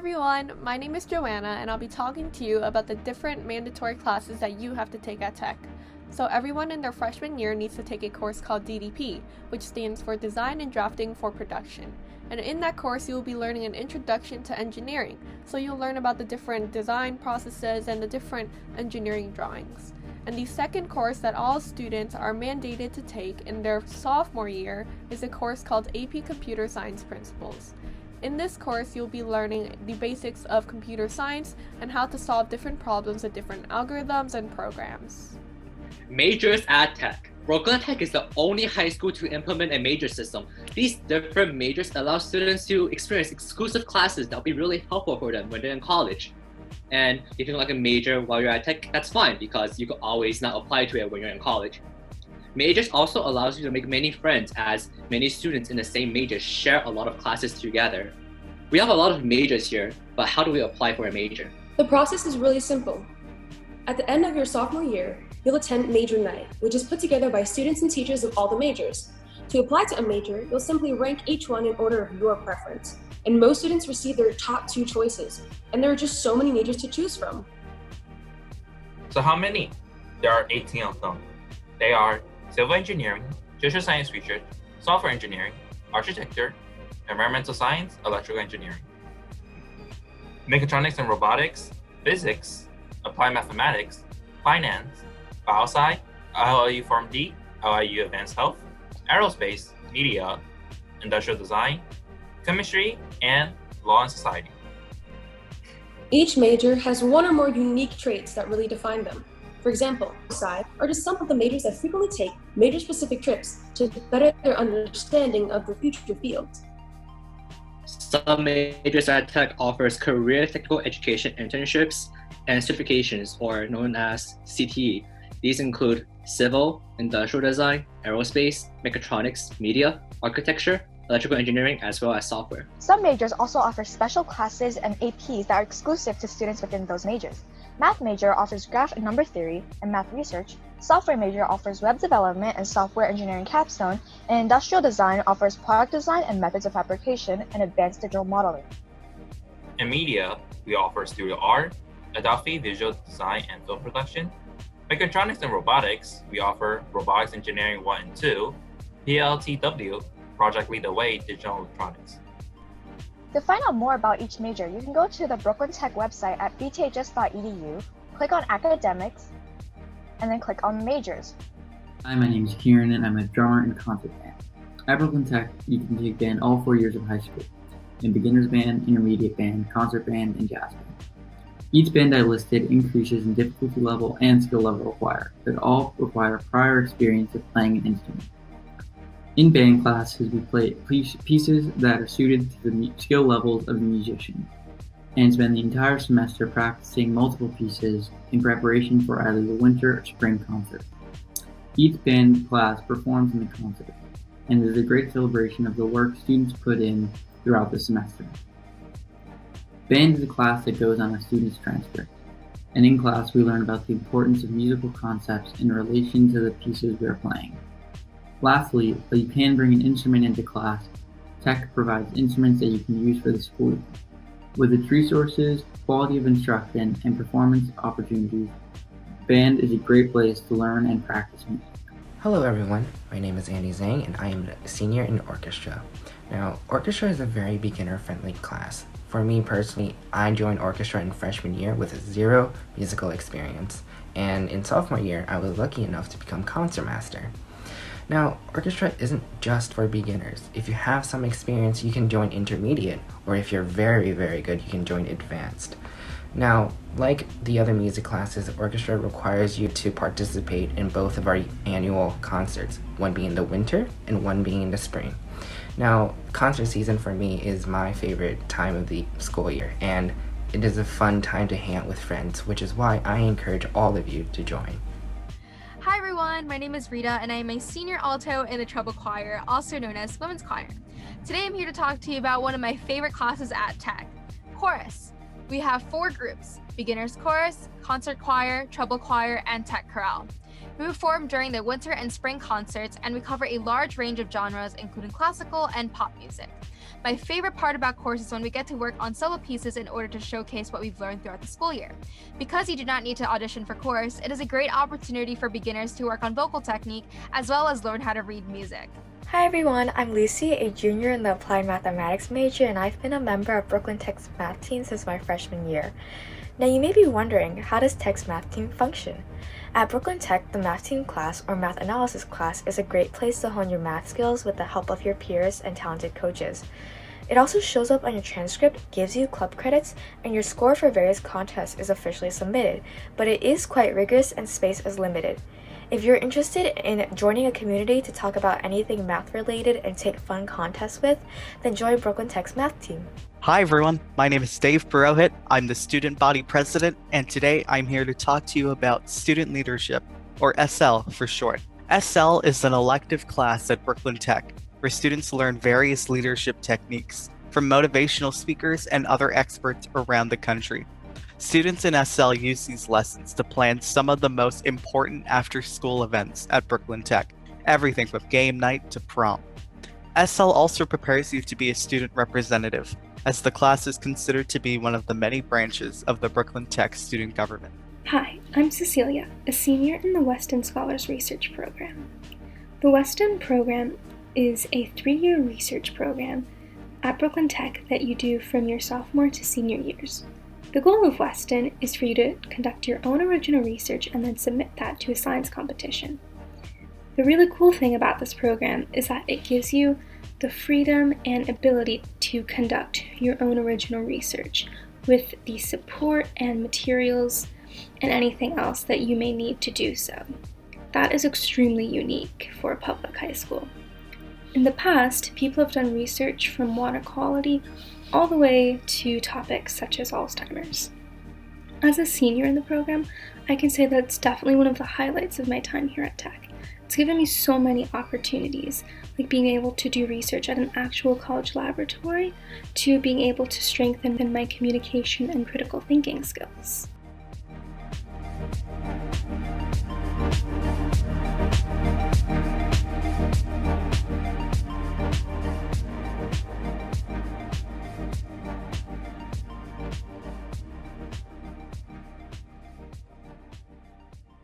everyone, my name is Joanna and I'll be talking to you about the different mandatory classes that you have to take at Tech. So everyone in their freshman year needs to take a course called DDP, which stands for Design and Drafting for Production. And in that course, you will be learning an introduction to engineering. So you'll learn about the different design processes and the different engineering drawings. And the second course that all students are mandated to take in their sophomore year is a course called AP Computer Science Principles. In this course, you'll be learning the basics of computer science and how to solve different problems with different algorithms and programs. Majors at Tech. Brooklyn Tech is the only high school to implement a major system. These different majors allow students to experience exclusive classes that will be really helpful for them when they're in college. And if you don't like a major while you're at Tech, that's fine because you can always not apply to it when you're in college. Majors also allows you to make many friends as many students in the same major share a lot of classes together. We have a lot of majors here, but how do we apply for a major? The process is really simple. At the end of your sophomore year, you'll attend Major Night, which is put together by students and teachers of all the majors. To apply to a major, you'll simply rank each one in order of your preference. And most students receive their top 2 choices, and there are just so many majors to choose from. So how many? There are 18 of them. They are Civil Engineering, Social Science Research, Software Engineering, Architecture, Environmental Science, Electrical Engineering, Mechatronics and Robotics, Physics, Applied Mathematics, Finance, Biosci, LIU Form D, LIU Advanced Health, Aerospace, Media, Industrial Design, Chemistry, and Law and Society. Each major has one or more unique traits that really define them. For example, side are just some of the majors that frequently take major-specific trips to better their understanding of the future fields. Some majors at Tech offers career technical education internships and certifications, or known as CTE. These include civil, industrial design, aerospace, mechatronics, media, architecture, electrical engineering, as well as software. Some majors also offer special classes and APs that are exclusive to students within those majors. Math major offers graph and number theory and math research. Software major offers web development and software engineering capstone, and industrial design offers product design and methods of fabrication and advanced digital modeling. In media, we offer studio art, Adobe visual design and film production. Mechatronics and robotics, we offer robotics engineering 1 and 2, PLTW, Project Lead the Way, digital electronics. To find out more about each major, you can go to the Brooklyn Tech website at bths.edu, click on academics, and then click on majors. Hi, my name is Kieran and I'm a drummer in concert band. At Brooklyn Tech, you can take band all 4 years of high school, in beginner's band, intermediate band, concert band, and jazz band. Each band I listed increases in difficulty level and skill level required, but all require prior experience of playing an instrument. In band classes, we play pieces that are suited to the skill levels of the musician, and spend the entire semester practicing multiple pieces in preparation for either the winter or spring concert. Each band class performs in the concert, and is a great celebration of the work students put in throughout the semester. Band is a class that goes on a student's transcript, and in class we learn about the importance of musical concepts in relation to the pieces we are playing. Lastly, while you can bring an instrument into class, Tech provides instruments that you can use for the school year. With its resources, quality of instruction, and performance opportunities, band is a great place to learn and practice music. Hello everyone, my name is Andy Zhang and I am a senior in Orchestra. Now, Orchestra is a very beginner-friendly class. For me personally, I joined Orchestra in freshman year with 0 musical experience, and in sophomore year, I was lucky enough to become concertmaster. Now, Orchestra isn't just for beginners. If you have some experience, you can join intermediate, or if you're very, very good, you can join advanced. Now, like the other music classes, Orchestra requires you to participate in both of our annual concerts, one being in the winter and one being in the spring. Now, concert season for me is my favorite time of the school year, and it is a fun time to hang out with friends, which is why I encourage all of you to join. Hi everyone, my name is Rita and I am a senior alto in the treble choir, also known as women's choir. Today I'm here to talk to you about one of my favorite classes at Tech, chorus. We have 4 groups: beginners chorus, concert choir, treble choir, and tech chorale. We perform during the winter and spring concerts, and we cover a large range of genres, including classical and pop music. My favorite part about course is when we get to work on solo pieces in order to showcase what we've learned throughout the school year. Because you do not need to audition for course, it is a great opportunity for beginners to work on vocal technique as well as learn how to read music. Hi everyone, I'm Lucy, a junior in the Applied Mathematics major, and I've been a member of Brooklyn Tech's math team since my freshman year. Now you may be wondering, how does Tech's math team function? At Brooklyn Tech, the math team class or math analysis class is a great place to hone your math skills with the help of your peers and talented coaches. It also shows up on your transcript, gives you club credits, and your score for various contests is officially submitted, but it is quite rigorous and space is limited. If you're interested in joining a community to talk about anything math related and take fun contests with, then join Brooklyn Tech's math team. Hi everyone, my name is Dave Purohit. I'm the student body president, and today I'm here to talk to you about student leadership, or SL for short. SL is an elective class at Brooklyn Tech, where students learn various leadership techniques from motivational speakers and other experts around the country. Students in SL use these lessons to plan some of the most important after-school events at Brooklyn Tech, everything from game night to prom. SL also prepares you to be a student representative, as the class is considered to be one of the many branches of the Brooklyn Tech student government. Hi, I'm Cecilia, a senior in the Westin Scholars Research Program. The Westin program is a 3-year research program at Brooklyn Tech that you do from your sophomore to senior years. The goal of Westin is for you to conduct your own original research and then submit that to a science competition. The really cool thing about this program is that it gives you the freedom and ability to conduct your own original research with the support and materials and anything else that you may need to do so. That is extremely unique for a public high school. In the past, people have done research from water quality all the way to topics such as Alzheimer's. As a senior in the program, I can say that it's definitely one of the highlights of my time here at Tech. It's given me so many opportunities, like being able to do research at an actual college laboratory, to being able to strengthen my communication and critical thinking skills.